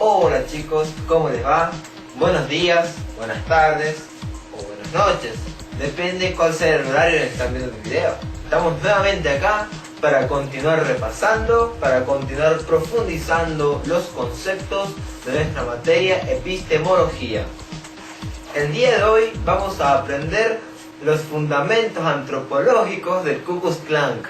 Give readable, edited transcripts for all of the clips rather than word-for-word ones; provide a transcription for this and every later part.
Hola chicos, ¿cómo les va? Buenos días, buenas tardes o buenas noches. Depende cuál sea el horario en el que están viendo el video. Estamos nuevamente acá para continuar repasando, para continuar profundizando los conceptos de nuestra materia epistemología. El día de hoy vamos a aprender los fundamentos antropológicos del Ku Klux Klan.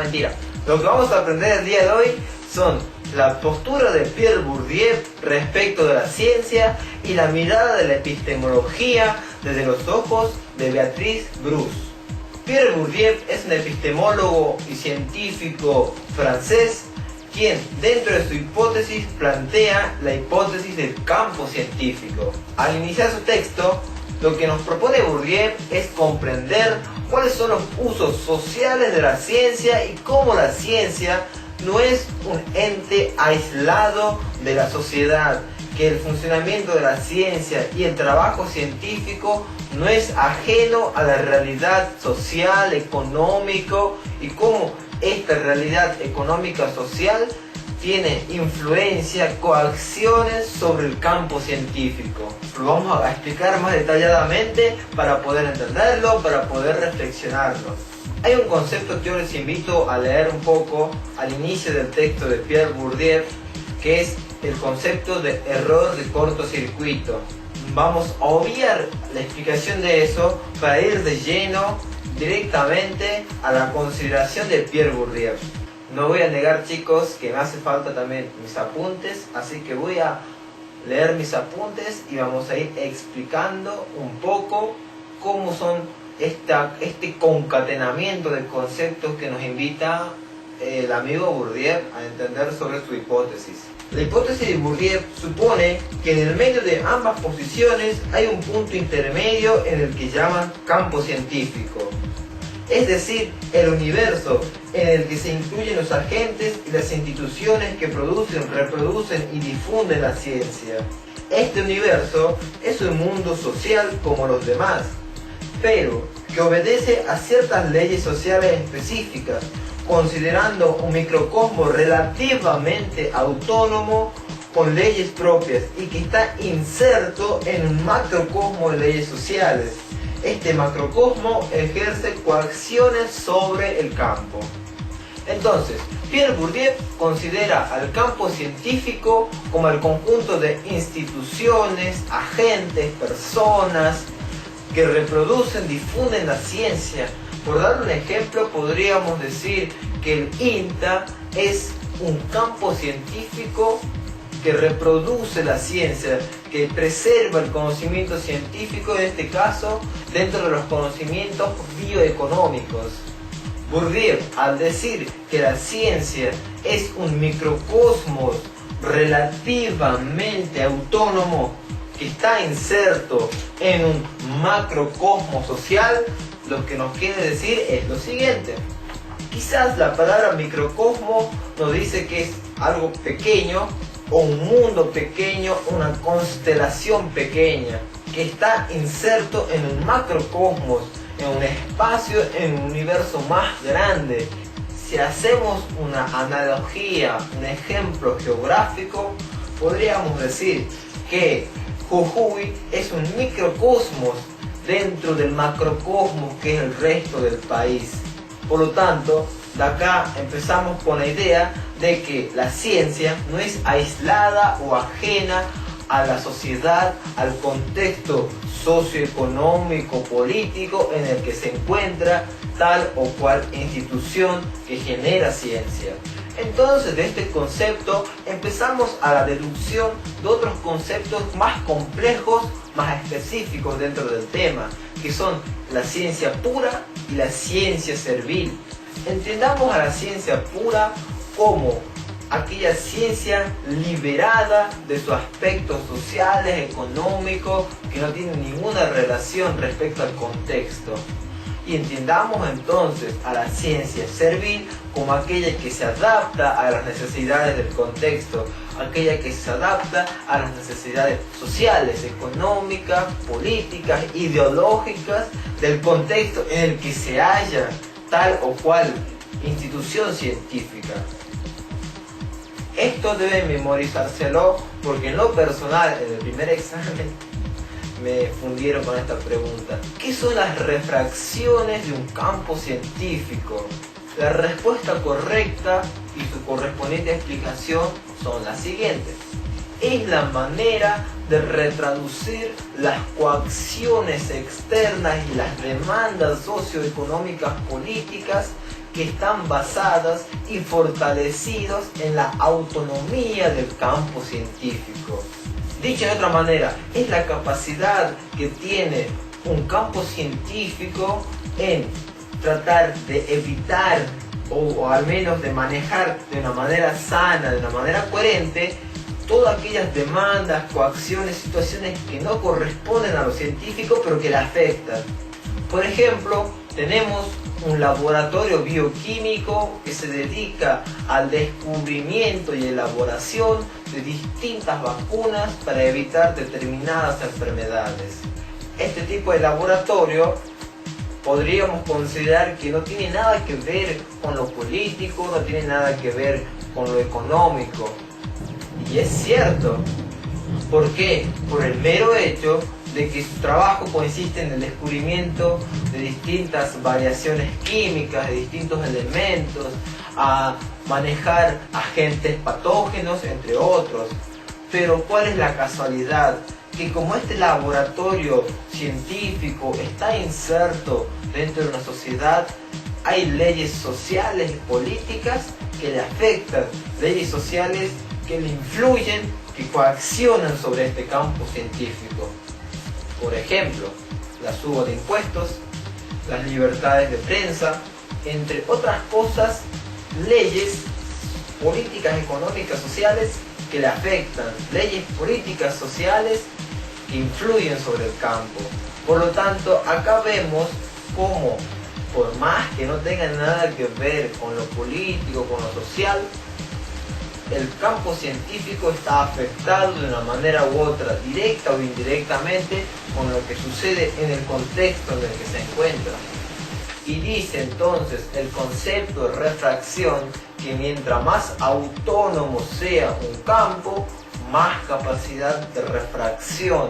Mentira. Lo que vamos a aprender el día de hoy son la postura de Pierre Bourdieu respecto de la ciencia y la mirada de la epistemología desde los ojos de Beatrice Bruce. Pierre Bourdieu es un epistemólogo y científico francés quien dentro de su hipótesis plantea la hipótesis del campo científico. Al iniciar su texto, lo que nos propone Bourdieu es comprender cuáles son los usos sociales de la ciencia y cómo la ciencia no es un ente aislado de la sociedad, que el funcionamiento de la ciencia y el trabajo científico no es ajeno a la realidad social, económico, y cómo esta realidad económica social tiene influencia, coacciones sobre el campo científico. Lo vamos a explicar más detalladamente para poder entenderlo, para poder reflexionarlo. Hay un concepto que yo les invito a leer un poco al inicio del texto de Pierre Bourdieu, que es el concepto de error de cortocircuito. Vamos a obviar la explicación de eso para ir de lleno directamente a la consideración de Pierre Bourdieu. No voy a negar, chicos, que me hace falta también mis apuntes, así que voy a leer mis apuntes y vamos a ir explicando un poco cómo son este concatenamiento de conceptos que nos invita el amigo Bourdieu a entender sobre su hipótesis. La hipótesis de Bourdieu supone que en el medio de ambas posiciones hay un punto intermedio en el que llaman campo científico. Es decir, el universo en el que se incluyen los agentes y las instituciones que producen, reproducen y difunden la ciencia. Este universo es un mundo social como los demás, pero que obedece a ciertas leyes sociales específicas, considerando un microcosmo relativamente autónomo con leyes propias y que está inserto en un macrocosmo de leyes sociales. Este macrocosmo ejerce coacciones sobre el campo. Entonces, Pierre Bourdieu considera al campo científico como el conjunto de instituciones, agentes, personas que reproducen, difunden la ciencia. Por dar un ejemplo, podríamos decir que el INTA es un campo científico que reproduce la ciencia, que preserva el conocimiento científico, en este caso, dentro de los conocimientos bioeconómicos. Bourdieu, al decir que la ciencia es un microcosmos relativamente autónomo, que está inserto en un macrocosmos social, lo que nos quiere decir es lo siguiente. Quizás la palabra microcosmo nos dice que es algo pequeño, o un mundo pequeño, una constelación pequeña, que está inserto en un macrocosmos, en un espacio, en un universo más grande. Si hacemos una analogía, un ejemplo geográfico, podríamos decir que Jujuy es un microcosmos dentro del macrocosmos que es el resto del país. Por lo tanto, de acá empezamos con la idea de que la ciencia no es aislada o ajena a la sociedad, al contexto socioeconómico, político en el que se encuentra tal o cual institución que genera ciencia. Entonces, de este concepto empezamos a la deducción de otros conceptos más complejos, más específicos dentro del tema, que son la ciencia pura y la ciencia servil. Entendamos a la ciencia pura como aquella ciencia liberada de sus aspectos sociales, económicos, que no tienen ninguna relación respecto al contexto. Y entendamos entonces a la ciencia servil como aquella que se adapta a las necesidades del contexto, aquella que se adapta a las necesidades sociales, económicas, políticas, ideológicas del contexto en el que se halla tal o cual institución científica. Esto deben memorizárselo porque en lo personal, en el primer examen, me fundieron con esta pregunta. ¿Qué son las refracciones de un campo científico? La respuesta correcta y su correspondiente explicación son las siguientes. Es la manera de retraducir las coacciones externas y las demandas socioeconómicas políticas que están basadas y fortalecidos en la autonomía del campo científico. Dicho de otra manera, es la capacidad que tiene un campo científico en tratar de evitar o al menos de manejar de una manera sana, de una manera coherente, todas aquellas demandas, coacciones, situaciones que no corresponden a lo científico pero que le afectan. Por ejemplo, tenemos un laboratorio bioquímico que se dedica al descubrimiento y elaboración de distintas vacunas para evitar determinadas enfermedades. Este tipo de laboratorio podríamos considerar que no tiene nada que ver con lo político, no tiene nada que ver con lo económico. Y es cierto. ¿Por qué? Por el mero hecho de que su trabajo consiste en el descubrimiento de distintas variaciones químicas, de distintos elementos, a manejar agentes patógenos, entre otros. Pero ¿cuál es la casualidad? Que como este laboratorio científico está inserto dentro de una sociedad, hay leyes sociales y políticas que le afectan, leyes sociales que le influyen, que coaccionan sobre este campo científico. Por ejemplo, la suba de impuestos, las libertades de prensa, entre otras cosas, leyes políticas, económicas, sociales que le afectan, leyes políticas, sociales que influyen sobre el campo. Por lo tanto, acá vemos cómo, por más que no tenga nada que ver con lo político, con lo social, el campo científico está afectado de una manera u otra, directa o indirectamente, con lo que sucede en el contexto en el que se encuentra. Y dice entonces el concepto de refracción que mientras más autónomo sea un campo, más capacidad de refracción,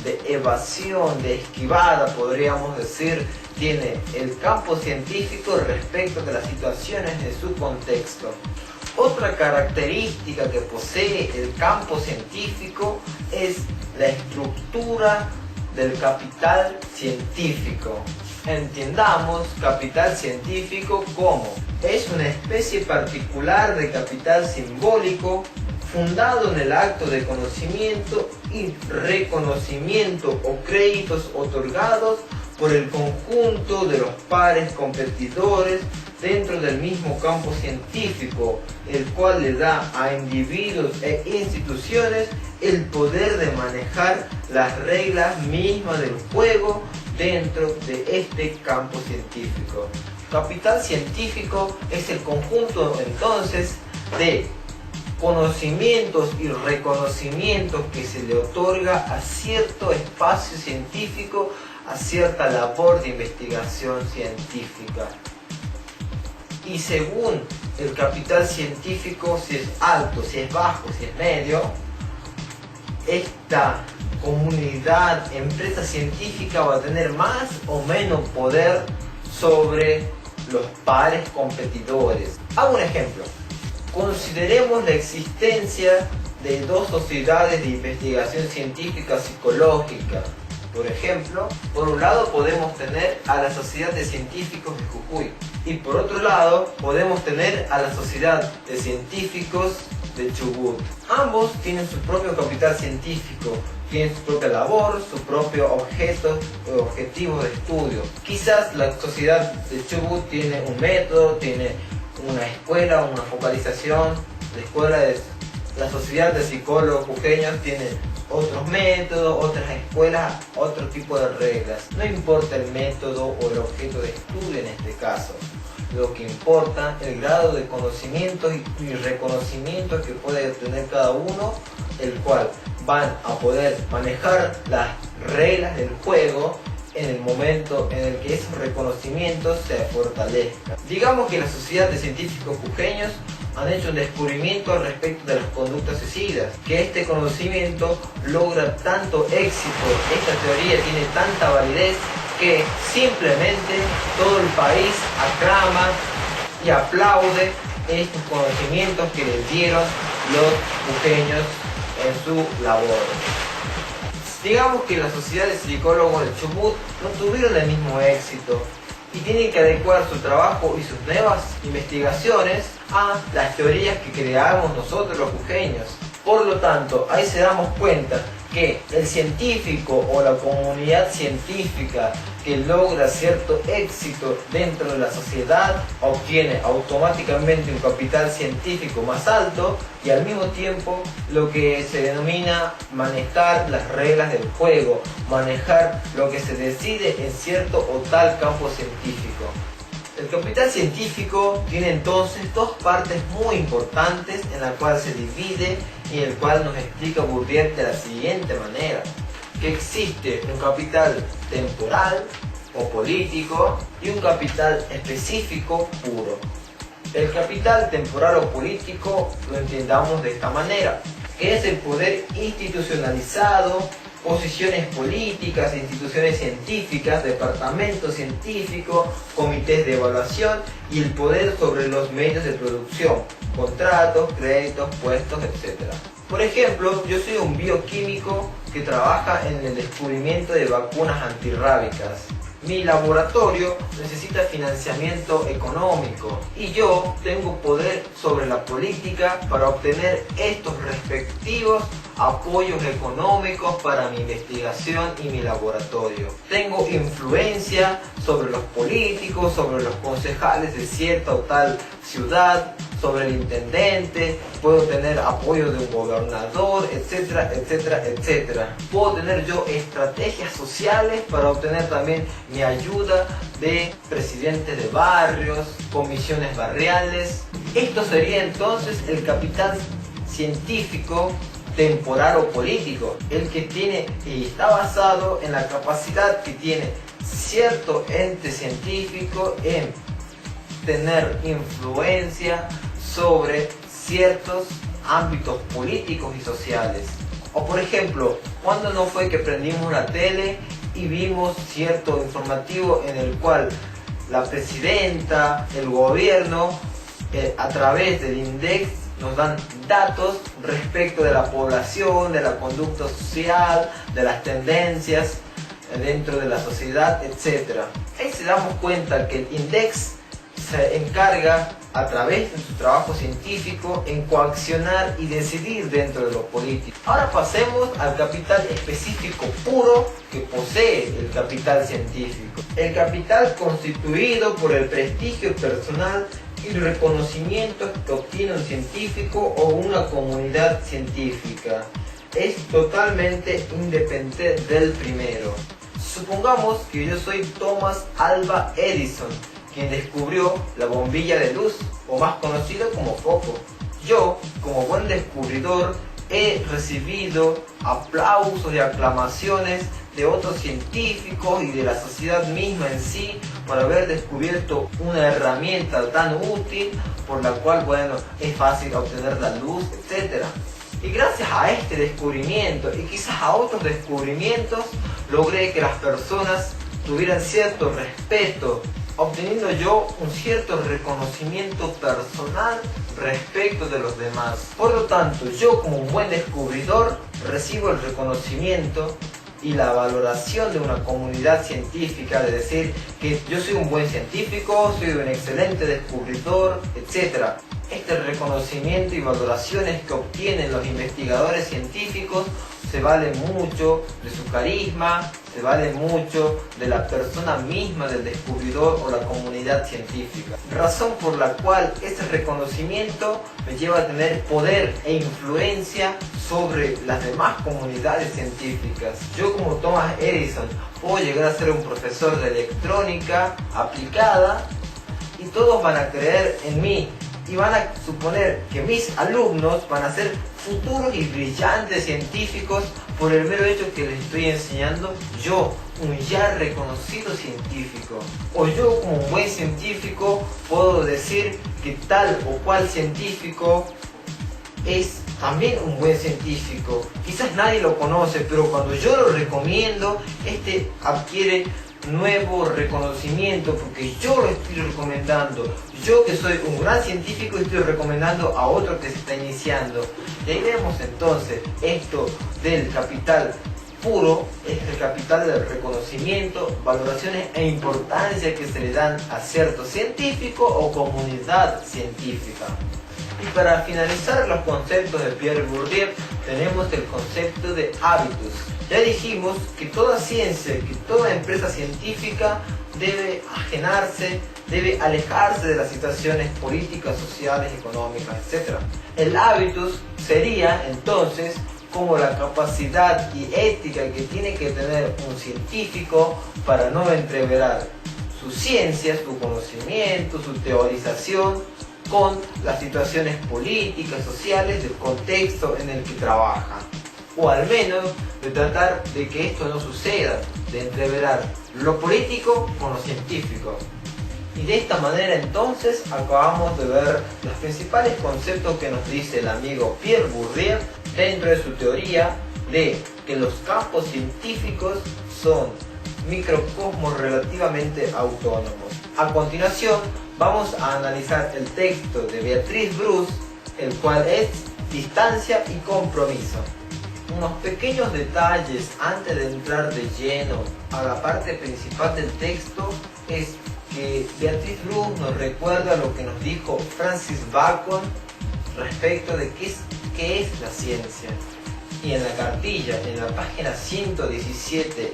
de evasión, de esquivada, podríamos decir, tiene el campo científico respecto de las situaciones de su contexto. Otra característica que posee el campo científico es la estructura del capital científico. Entendamos capital científico como es una especie particular de capital simbólico fundado en el acto de conocimiento y reconocimiento o créditos otorgados por el conjunto de los pares competidores dentro del mismo campo científico, el cual le da a individuos e instituciones el poder de manejar las reglas mismas del juego dentro de este campo científico. Capital científico es el conjunto entonces de conocimientos y reconocimientos que se le otorga a cierto espacio científico, a cierta labor de investigación científica. Y según el capital científico, si es alto, si es bajo, si es medio, esta comunidad, empresa científica va a tener más o menos poder sobre los pares competidores. Hago un ejemplo. Consideremos la existencia de dos sociedades de investigación científica psicológica. Por ejemplo, por un lado podemos tener a la Sociedad de Científicos de Jujuy y por otro lado podemos tener a la Sociedad de Científicos de Chubut. Ambos tienen su propio capital científico, tienen su propia labor, su propio objetivo de estudio. Quizás la Sociedad de Chubut tiene un método, tiene una escuela, una focalización. La Sociedad de Psicólogos Jujeños tiene otros métodos, otras escuelas, otro tipo de reglas. No importa el método o el objeto de estudio en este caso. Lo que importa es el grado de conocimiento y reconocimiento que puede obtener cada uno, el cual van a poder manejar las reglas del juego en el momento en el que esos reconocimientos se fortalezcan. Digamos que la Sociedad de Científicos Jujeños han hecho un descubrimiento al respecto de las conductas suicidas, que este conocimiento logra tanto éxito, esta teoría tiene tanta validez que simplemente todo el país aclama y aplaude estos conocimientos que les dieron los jujeños en su labor. Digamos que la Sociedad de Psicólogos del Chubut no tuvieron el mismo éxito y tienen que adecuar su trabajo y sus nuevas investigaciones a las teorías que creamos nosotros los jujeños. Por lo tanto, ahí se damos cuenta que el científico o la comunidad científica que logra cierto éxito dentro de la sociedad obtiene automáticamente un capital científico más alto y al mismo tiempo lo que se denomina manejar las reglas del juego, manejar lo que se decide en cierto o tal campo científico. El capital científico tiene entonces dos partes muy importantes en la cual se divide y en el cual nos explica Bourdieu de la siguiente manera: que existe un capital temporal o político y un capital específico puro. El capital temporal o político lo entendamos de esta manera, que es el poder institucionalizado, posiciones políticas, instituciones científicas, departamentos científicos, comités de evaluación y el poder sobre los medios de producción, contratos, créditos, puestos, etc. Por ejemplo, yo soy un bioquímico que trabaja en el descubrimiento de vacunas antirrábicas. Mi laboratorio necesita financiamiento económico y yo tengo poder sobre la política para obtener estos respectivos apoyos económicos para mi investigación y mi laboratorio. Tengo influencia sobre los políticos, sobre los concejales de cierta o tal ciudad, sobre el intendente, puedo tener apoyo de un gobernador, etcétera, etcétera, etcétera. Puedo tener yo estrategias sociales para obtener también mi ayuda de presidentes de barrios, comisiones barriales. Esto sería entonces el capital científico temporal o político, el que tiene y está basado en la capacidad que tiene cierto ente científico en tener influencia sobre ciertos ámbitos políticos y sociales. O por ejemplo, ¿cuándo no fue que prendimos la tele y vimos cierto informativo en el cual la presidenta, el gobierno, a través del INDEX nos dan datos respecto de la población, de la conducta social, de las tendencias dentro de la sociedad, etc. Ahí se damos cuenta que el INDEX se encarga a través de su trabajo científico en coaccionar y decidir dentro de lo político. Ahora pasemos al capital específico puro que posee el capital científico. El capital constituido por el prestigio personal y reconocimiento que obtiene un científico o una comunidad científica. Es totalmente independiente del primero. Supongamos que yo soy Thomas Alva Edison, quien descubrió la bombilla de luz, o más conocido como foco. Yo, como buen descubridor, he recibido aplausos y aclamaciones de otros científicos y de la sociedad misma en sí por haber descubierto una herramienta tan útil por la cual, bueno, es fácil obtener la luz, etc. Y gracias a este descubrimiento y quizás a otros descubrimientos, logré que las personas tuvieran cierto respeto, obteniendo yo un cierto reconocimiento personal respecto de los demás. Por lo tanto, yo como un buen descubridor recibo el reconocimiento y la valoración de una comunidad científica, de decir que yo soy un buen científico, soy un excelente descubridor, etc. Este reconocimiento y valoraciones que obtienen los investigadores científicos se vale mucho de su carisma, se vale mucho de la persona misma del descubridor o la comunidad científica. Razón por la cual ese reconocimiento me lleva a tener poder e influencia sobre las demás comunidades científicas. Yo como Thomas Edison puedo llegar a ser un profesor de electrónica aplicada y todos van a creer en mí y van a suponer que mis alumnos van a ser futuros y brillantes científicos por el mero hecho que les estoy enseñando yo, un ya reconocido científico. O yo, como un buen científico, puedo decir que tal o cual científico es también un buen científico. Quizás nadie lo conoce, pero cuando yo lo recomiendo, este adquiere nuevo reconocimiento porque yo lo estoy recomendando. Yo, que soy un gran científico, estoy recomendando a otro que se está iniciando. Y ahí vemos entonces esto del capital puro, es el capital del reconocimiento, valoraciones e importancia que se le dan a cierto científico o comunidad científica. Y para finalizar los conceptos de Pierre Bourdieu, tenemos el concepto de hábitos. Ya dijimos que toda ciencia, que toda empresa científica debe ajenarse, debe alejarse de las situaciones políticas, sociales, económicas, etc. El hábitus sería entonces como la capacidad y ética que tiene que tener un científico para no entreverar su ciencia, su conocimiento, su teorización con las situaciones políticas, sociales del contexto en el que trabaja. O al menos de tratar de que esto no suceda, de entreverar lo político con lo científico. Y de esta manera entonces acabamos de ver los principales conceptos que nos dice el amigo Pierre Bourdieu dentro de su teoría de que los campos científicos son microcosmos relativamente autónomos. A continuación vamos a analizar el texto de Beatrice Bruce, el cual es Distancia y Compromiso. Unos pequeños detalles antes de entrar de lleno a la parte principal del texto es que Beatrice Bruce nos recuerda lo que nos dijo Francis Bacon respecto de qué es la ciencia. Y en la cartilla, en la página 117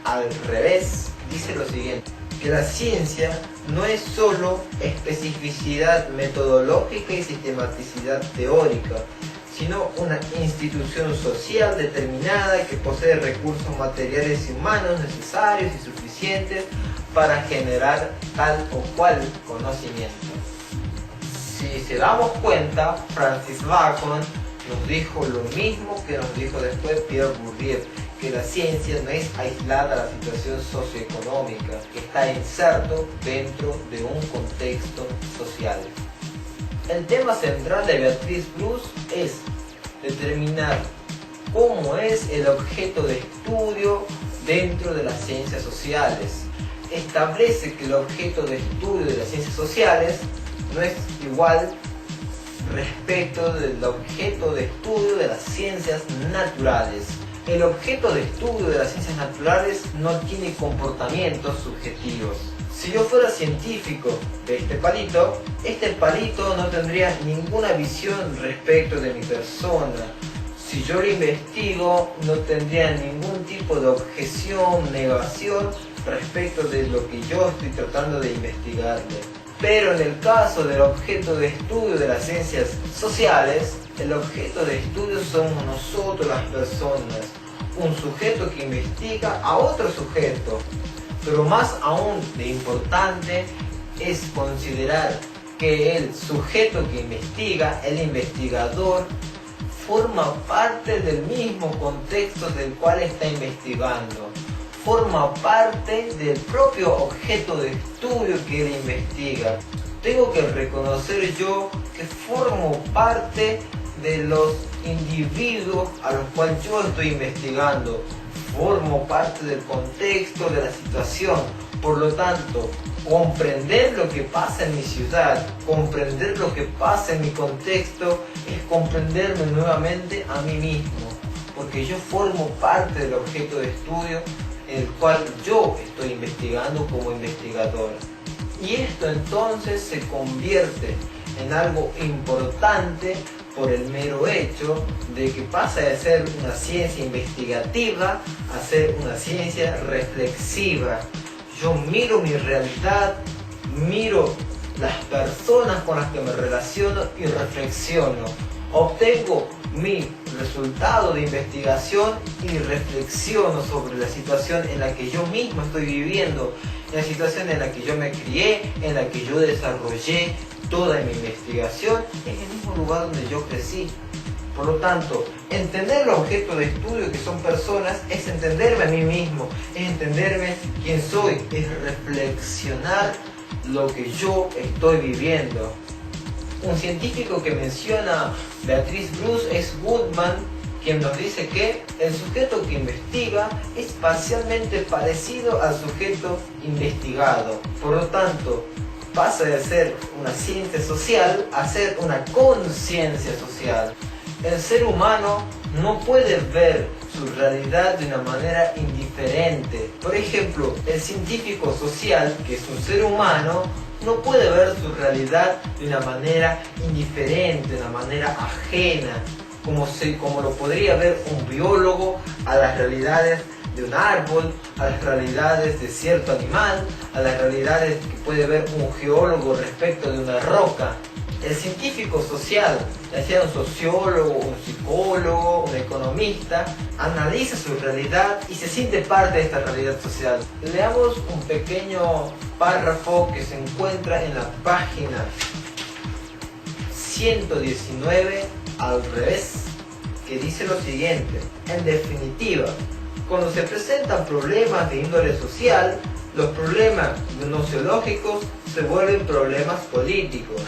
al revés, dice lo siguiente: que la ciencia no es solo especificidad metodológica y sistematicidad teórica, sino una institución social determinada que posee recursos materiales y humanos necesarios y suficientes para generar tal o cual conocimiento. Si se damos cuenta, Francis Bacon nos dijo lo mismo que nos dijo después Pierre Bourdieu, que la ciencia no es aislada a la situación socioeconómica, que está inserto dentro de un contexto social. El tema central de Beatrice Bruce es determinar cómo es el objeto de estudio dentro de las ciencias sociales. Establece que el objeto de estudio de las ciencias sociales no es igual respecto del objeto de estudio de las ciencias naturales. El objeto de estudio de las ciencias naturales no tiene comportamientos subjetivos. Si yo fuera científico de este palito no tendría ninguna visión respecto de mi persona. Si yo lo investigo, no tendría ningún tipo de objeción, negación respecto de lo que yo estoy tratando de investigarle. Pero en el caso del objeto de estudio de las ciencias sociales, el objeto de estudio somos nosotros, las personas. Un sujeto que investiga a otro sujeto. Pero más aún de importante es considerar que el sujeto que investiga, el investigador, forma parte del mismo contexto del cual está investigando. Forma parte del propio objeto de estudio que él investiga. Tengo que reconocer yo que formo parte de los individuos a los cuales yo estoy investigando. Formo parte del contexto de la situación. Por lo tanto, comprender lo que pasa en mi ciudad, comprender lo que pasa en mi contexto, es comprenderme nuevamente a mí mismo. Porque yo formo parte del objeto de estudio en el cual yo estoy investigando como investigador. Y esto entonces se convierte en algo importante por el mero hecho de que pasa de ser una ciencia investigativa a ser una ciencia reflexiva. Yo miro mi realidad, miro las personas con las que me relaciono y reflexiono. Obtengo mi resultado de investigación y reflexiono sobre la situación en la que yo mismo estoy viviendo, la situación en la que yo me crié, en la que yo desarrollé toda mi investigación en el mismo lugar donde yo crecí. Por lo tanto, entender los objetos de estudio que son personas es entenderme a mí mismo, es entenderme quién soy, es reflexionar lo que yo estoy viviendo. Un científico que menciona Beatrice Bruce es Goodman, quien nos dice que el sujeto que investiga es parcialmente parecido al sujeto investigado. Por lo tanto, pasa de ser una ciencia social a ser una conciencia social. El ser humano no puede ver su realidad de una manera indiferente. Por ejemplo, el científico social, que es un ser humano, no puede ver su realidad de una manera indiferente, de una manera ajena, como lo podría ver un biólogo a las realidades de un árbol, a las realidades de cierto animal, a las realidades que puede ver un geólogo respecto de una roca. El científico social, ya sea un sociólogo, un psicólogo, un economista, analiza su realidad y se siente parte de esta realidad social. Leamos un pequeño párrafo que se encuentra en la página 119 al revés, que dice lo siguiente: en definitiva, cuando se presentan problemas de índole social, los problemas gnoseológicos se vuelven problemas políticos.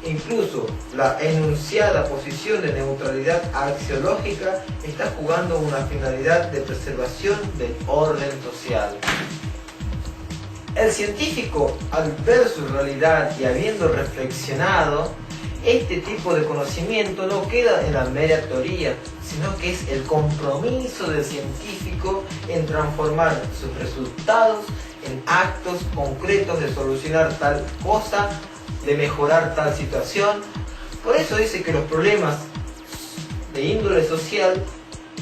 Incluso la enunciada posición de neutralidad axiológica está jugando una finalidad de preservación del orden social. El científico, al ver su realidad y habiendo reflexionado, este tipo de conocimiento no queda en la mera teoría, sino que es el compromiso del científico en transformar sus resultados en actos concretos de solucionar tal cosa, de mejorar tal situación. Por eso dice que los problemas de índole social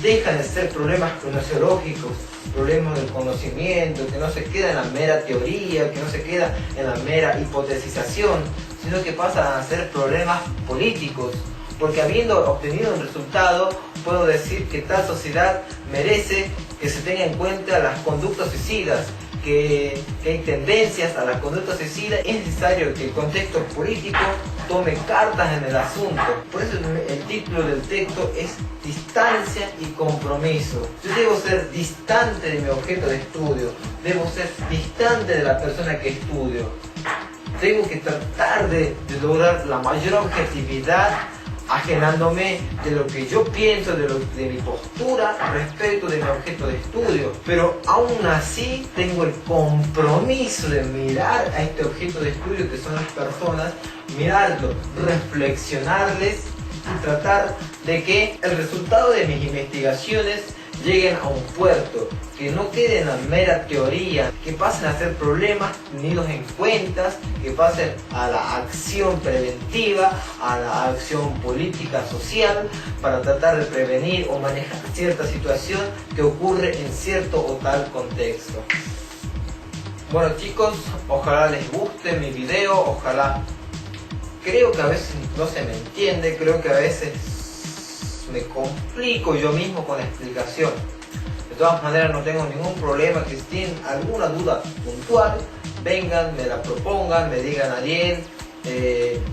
dejan de ser problemas gnoseológicos, problemas del conocimiento, que no se queda en la mera teoría, que no se queda en la mera hipotesización, sino que pasan a ser problemas políticos, porque habiendo obtenido un resultado, puedo decir que tal sociedad merece que se tenga en cuenta las conductas suicidas, que hay tendencias a las conductas suicidas. Es necesario que el contexto político tome cartas en el asunto. Por eso el título del texto es Distancia y Compromiso. Yo debo ser distante de mi objeto de estudio, debo ser distante de la persona que estudio. Tengo que tratar de lograr la mayor objetividad, ajenándome de lo que yo pienso, de mi postura respecto de mi objeto de estudio. Pero aún así tengo el compromiso de mirar a este objeto de estudio que son las personas, mirarlo, reflexionarles y tratar de que el resultado de mis investigaciones lleguen a un puerto, que no queden en la mera teoría, que pasen a ser problemas tenidos en cuenta, que pasen a la acción preventiva, a la acción política social, para tratar de prevenir o manejar cierta situación que ocurre en cierto o tal contexto. Bueno chicos, ojalá les guste mi video, ojalá. Creo que a veces no se me entiende, creo que a veces me complico yo mismo con la explicación. De todas maneras, no tengo ningún problema. Que si tienen alguna duda puntual, vengan, me la propongan, me digan: Ariel,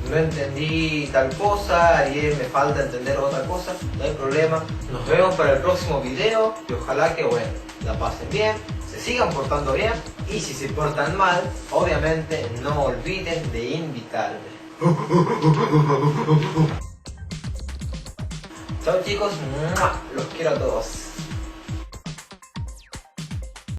no entendí tal cosa, Ariel, me falta entender otra cosa. No hay problema. Nos vemos para el próximo video y ojalá que, bueno, la pasen bien, se sigan portando bien, y si se portan mal, obviamente no olviden de invitarme. Chao chicos, los quiero a todos.